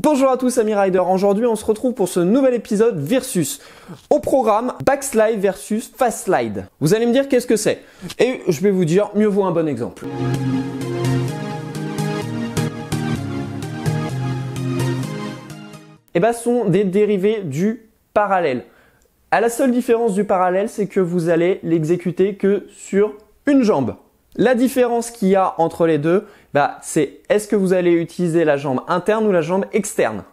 Bonjour à tous, amis riders. Aujourd'hui, on se retrouve pour ce nouvel épisode Versus. Au programme, backslide versus fast slide. Vous allez me dire qu'est-ce que c'est? Et je vais vous dire, mieux vaut un bon exemple. Et ce sont des dérivés du parallèle. À la seule différence du parallèle, c'est que vous allez l'exécuter que sur une jambe. La différence qu'il y a entre les deux, c'est est-ce que vous allez utiliser la jambe interne ou la jambe externe.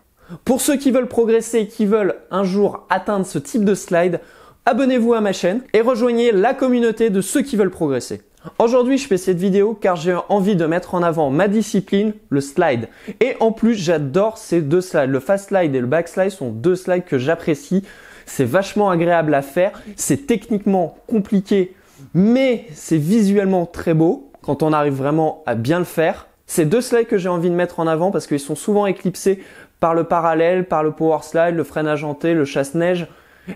Pour ceux qui veulent progresser, qui veulent un jour atteindre ce type de slide, abonnez-vous à ma chaîne et rejoignez la communauté de ceux qui veulent progresser. Aujourd'hui, je fais cette vidéo car j'ai envie de mettre en avant ma discipline, le slide. Et en plus, j'adore ces deux slides. Le fast slide et le backslide sont deux slides que j'apprécie. C'est vachement agréable à faire. C'est techniquement compliqué, mais c'est visuellement très beau quand on arrive vraiment à bien le faire. C'est deux slides que j'ai envie de mettre en avant parce qu'ils sont souvent éclipsés par le parallèle, par le power slide, le freinage hanté, le chasse-neige.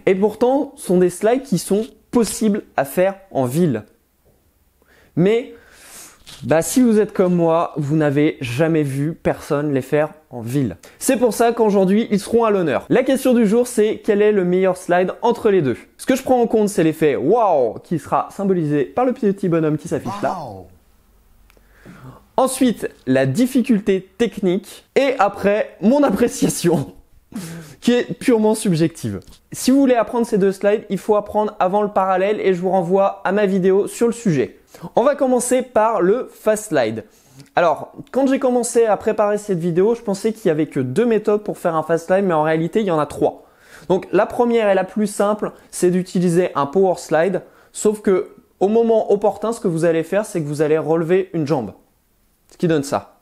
Et pourtant, ce sont des slides qui sont possibles à faire en ville. Mais si vous êtes comme moi, vous n'avez jamais vu personne les faire en ville. C'est pour ça qu'aujourd'hui, ils seront à l'honneur. La question du jour, c'est quel est le meilleur slide entre les deux? Ce que je prends en compte, c'est l'effet wow qui sera symbolisé par le petit bonhomme qui s'affiche là. Ensuite, la difficulté technique et après, mon appréciation qui est purement subjective. Si vous voulez apprendre ces deux slides, il faut apprendre avant le parallèle et je vous renvoie à ma vidéo sur le sujet. On va commencer par le fast slide. Alors, quand j'ai commencé à préparer cette vidéo, je pensais qu'il n'y avait que deux méthodes pour faire un fast slide, mais en réalité, il y en a trois. Donc, la première et la plus simple, c'est d'utiliser un power slide, sauf que au moment opportun, ce que vous allez faire, c'est que vous allez relever une jambe. Ce qui donne ça.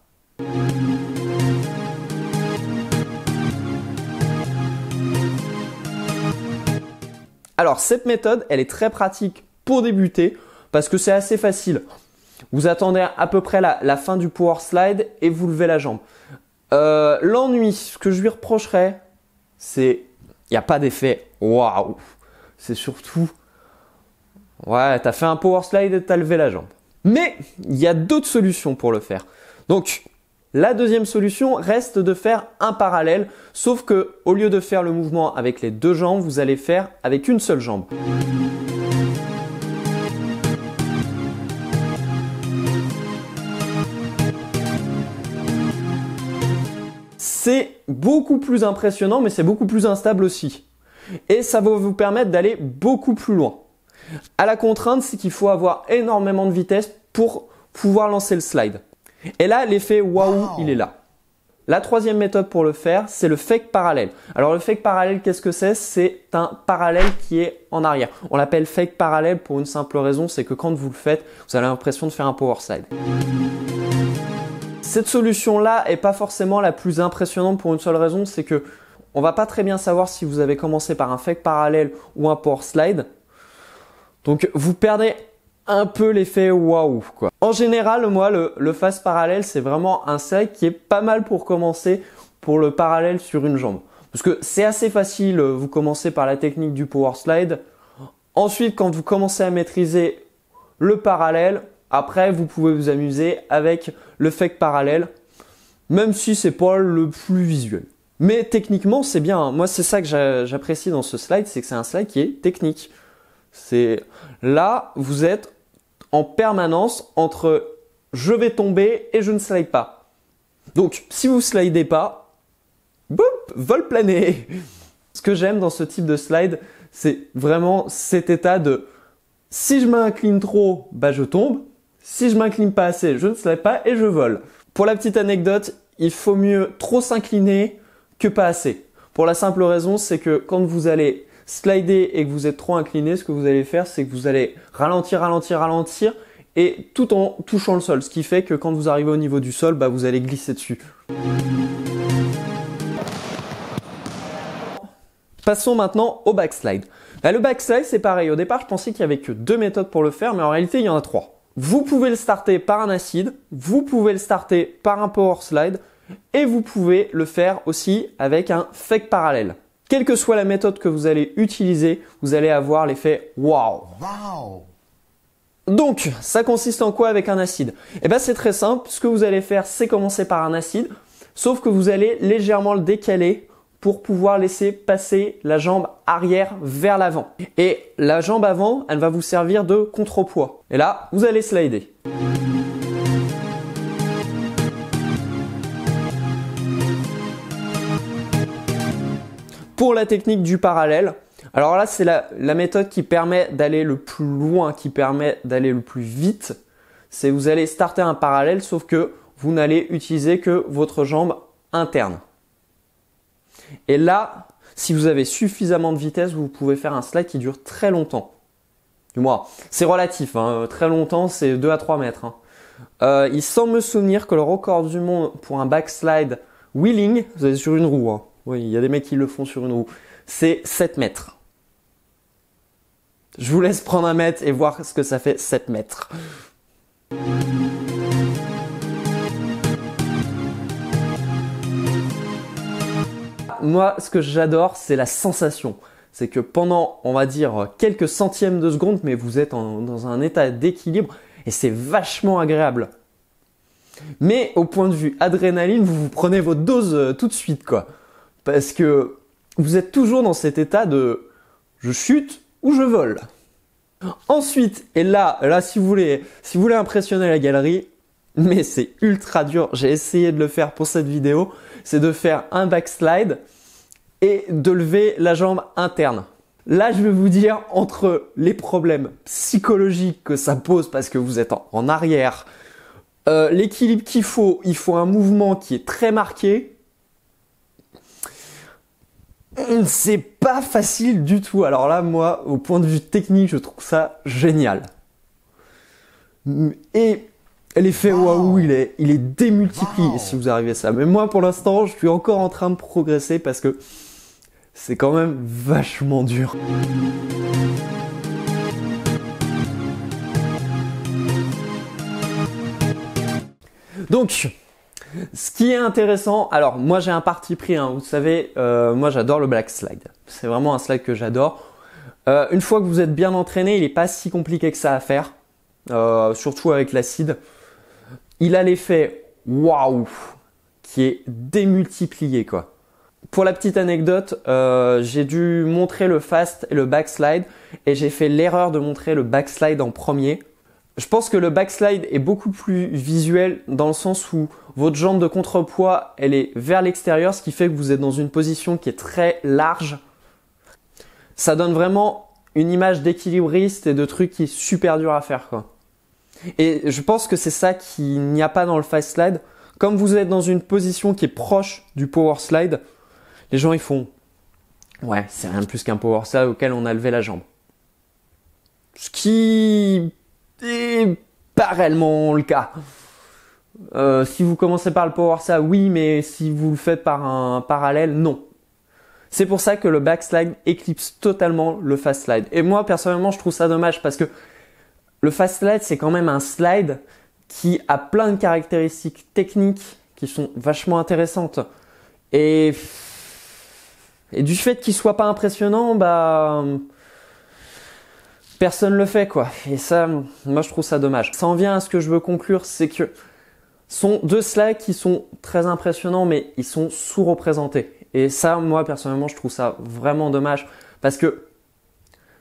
Alors, cette méthode, elle est très pratique pour débuter parce que c'est assez facile. Vous attendez à peu près la fin du power slide et vous levez la jambe. L'ennui, ce que je lui reprocherais, c'est il n'y a pas d'effet waouh. C'est surtout, ouais, tu as fait un power slide et tu as levé la jambe. Mais il y a d'autres solutions pour le faire. Donc, la deuxième solution reste de faire un parallèle, sauf que au lieu de faire le mouvement avec les deux jambes, vous allez faire avec une seule jambe. C'est beaucoup plus impressionnant, mais c'est beaucoup plus instable aussi. Et ça va vous permettre d'aller beaucoup plus loin. À la contrainte, c'est qu'il faut avoir énormément de vitesse pour pouvoir lancer le slide. Et là, l'effet waouh, il est là. La troisième méthode pour le faire, c'est le fake parallèle. Alors le fake parallèle, qu'est-ce que c'est? C'est un parallèle qui est en arrière. On l'appelle fake parallèle pour une simple raison, c'est que quand vous le faites, vous avez l'impression de faire un power slide. Cette solution-là est pas forcément la plus impressionnante pour une seule raison, c'est que on va pas très bien savoir si vous avez commencé par un fake parallèle ou un power slide. Donc vous perdez un peu l'effet waouh quoi. En général, moi, le fast parallèle, c'est vraiment un slide qui est pas mal pour commencer pour le parallèle sur une jambe. Parce que c'est assez facile, vous commencez par la technique du power slide. Ensuite, quand vous commencez à maîtriser le parallèle, après, vous pouvez vous amuser avec le fake parallèle, même si c'est pas le plus visuel. Mais techniquement, c'est bien. Moi, c'est ça que j'apprécie dans ce slide, c'est que c'est un slide qui est technique. C'est là, vous êtes en permanence entre je vais tomber et je ne slide pas. Donc, si vous slidez pas, boum, vol plané. Ce que j'aime dans ce type de slide, c'est vraiment cet état de si je m'incline trop, je tombe. Si je m'incline pas assez, je ne slide pas et je vole. Pour la petite anecdote, il faut mieux trop s'incliner que pas assez. Pour la simple raison, c'est que quand vous allez slider et que vous êtes trop incliné, ce que vous allez faire, c'est que vous allez ralentir et tout en touchant le sol. Ce qui fait que quand vous arrivez au niveau du sol, vous allez glisser dessus. Passons maintenant au backslide. Le backslide, c'est pareil. Au départ, je pensais qu'il n'y avait que deux méthodes pour le faire, mais en réalité, il y en a trois. Vous pouvez le starter par un acide, vous pouvez le starter par un power slide et vous pouvez le faire aussi avec un fake parallèle. Quelle que soit la méthode que vous allez utiliser, vous allez avoir l'effet wow. Donc, ça consiste en quoi avec un acide? C'est très simple. Ce que vous allez faire, c'est commencer par un acide. sauf que vous allez légèrement le décaler pour pouvoir laisser passer la jambe arrière vers l'avant. Et la jambe avant, elle va vous servir de contrepoids. Et là, vous allez slider. Pour la technique du parallèle, alors là, c'est la méthode qui permet d'aller le plus loin, qui permet d'aller le plus vite. C'est vous allez starter un parallèle, sauf que vous n'allez utiliser que votre jambe interne. Et là, si vous avez suffisamment de vitesse, vous pouvez faire un slide qui dure très longtemps. Du moins, c'est relatif, hein. Très longtemps, c'est 2 à 3 mètres. Hein. Il semble me souvenir que le record du monde pour un backslide wheeling, vous avez sur une roue, hein. Oui, il y a des mecs qui le font sur une roue, c'est 7 mètres. Je vous laisse prendre un mètre et voir ce que ça fait 7 mètres. Moi, ce que j'adore, c'est la sensation. C'est que pendant, on va dire, quelques centièmes de seconde, mais vous êtes dans un état d'équilibre et c'est vachement agréable. Mais au point de vue adrénaline, vous prenez votre dose tout de suite, quoi. Parce que vous êtes toujours dans cet état de je chute ou je vole. Ensuite, et là si vous voulez impressionner la galerie, mais c'est ultra dur, j'ai essayé de le faire pour cette vidéo, c'est de faire un backslide et de lever la jambe interne. Là, je vais vous dire, entre les problèmes psychologiques que ça pose parce que vous êtes en arrière, l'équilibre il faut un mouvement qui est très marqué. C'est pas facile du tout. Alors là, moi, au point de vue technique, je trouve ça génial. Et l'effet waouh, il est démultiplié si vous arrivez à ça. Mais moi, pour l'instant, je suis encore en train de progresser parce que c'est quand même vachement dur. Donc, ce qui est intéressant, alors moi j'ai un parti pris, hein, vous savez, moi j'adore le backslide. C'est vraiment un slide que j'adore. Une fois que vous êtes bien entraîné, il n'est pas si compliqué que ça à faire, surtout avec l'acide. Il a l'effet waouh qui est démultiplié, quoi. Pour la petite anecdote, j'ai dû montrer le fast et le backslide et j'ai fait l'erreur de montrer le backslide en premier. Je pense que le backslide est beaucoup plus visuel dans le sens où votre jambe de contrepoids, elle est vers l'extérieur, ce qui fait que vous êtes dans une position qui est très large. Ça donne vraiment une image d'équilibriste et de truc qui est super dur à faire, quoi. Et je pense que c'est ça qu'il n'y a pas dans le fast slide. Comme vous êtes dans une position qui est proche du power slide, les gens ils font « Ouais, c'est rien de plus qu'un power slide auquel on a levé la jambe. » Ce qui est pas réellement le cas. Si vous commencez par le power slide, oui, mais si vous le faites par un parallèle, non. C'est pour ça que le backslide éclipse totalement le fast slide. Et moi, personnellement, je trouve ça dommage parce que le fast slide, c'est quand même un slide qui a plein de caractéristiques techniques qui sont vachement intéressantes. Et du fait qu'il soit pas impressionnant, bah personne le fait, quoi. Et ça, moi, je trouve ça dommage. Ça en vient à ce que je veux conclure, c'est que sont deux slides qui sont très impressionnants, mais ils sont sous-représentés. Et ça, moi, personnellement, je trouve ça vraiment dommage parce que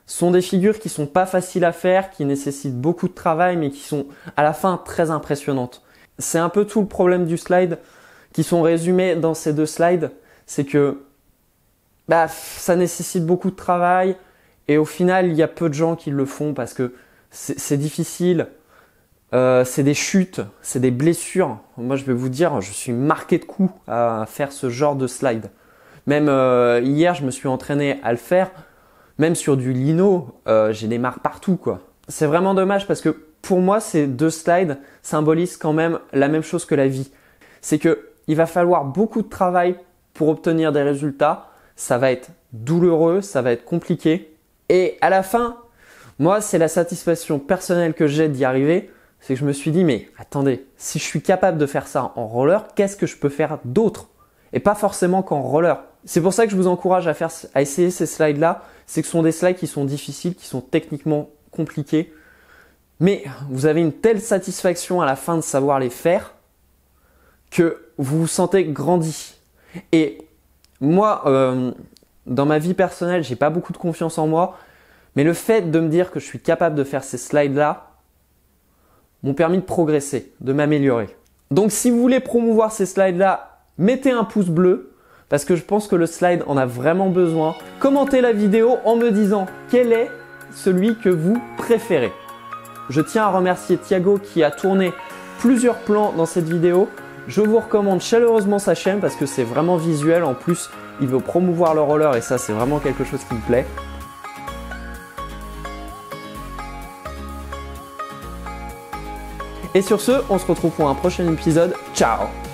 ce sont des figures qui sont pas faciles à faire, qui nécessitent beaucoup de travail, mais qui sont à la fin très impressionnantes. C'est un peu tout le problème du slide qui sont résumés dans ces deux slides. C'est que ça nécessite beaucoup de travail et au final, il y a peu de gens qui le font parce que c'est difficile. C'est des chutes, c'est des blessures. Moi, je vais vous dire, je suis marqué de coups à faire ce genre de slide. Même hier, je me suis entraîné à le faire. Même sur du lino, j'ai des marques partout, quoi. C'est vraiment dommage parce que pour moi, ces deux slides symbolisent quand même la même chose que la vie. C'est que il va falloir beaucoup de travail pour obtenir des résultats. Ça va être douloureux, ça va être compliqué. Et à la fin, moi, c'est la satisfaction personnelle que j'ai d'y arriver. C'est que je me suis dit, mais attendez, si je suis capable de faire ça en roller, qu'est-ce que je peux faire d'autre? Et pas forcément qu'en roller. C'est pour ça que je vous encourage à essayer ces slides-là. C'est que ce sont des slides qui sont difficiles, qui sont techniquement compliqués. Mais vous avez une telle satisfaction à la fin de savoir les faire que vous vous sentez grandi. Et moi, dans ma vie personnelle, j'ai pas beaucoup de confiance en moi, mais le fait de me dire que je suis capable de faire ces slides-là m'ont permis de progresser, de m'améliorer. Donc si vous voulez promouvoir ces slides-là, mettez un pouce bleu parce que je pense que le slide en a vraiment besoin. Commentez la vidéo en me disant quel est celui que vous préférez. Je tiens à remercier Thiago qui a tourné plusieurs plans dans cette vidéo. Je vous recommande chaleureusement sa chaîne parce que c'est vraiment visuel. En plus, il veut promouvoir le roller et ça, c'est vraiment quelque chose qui me plaît. Et sur ce, on se retrouve pour un prochain épisode. Ciao!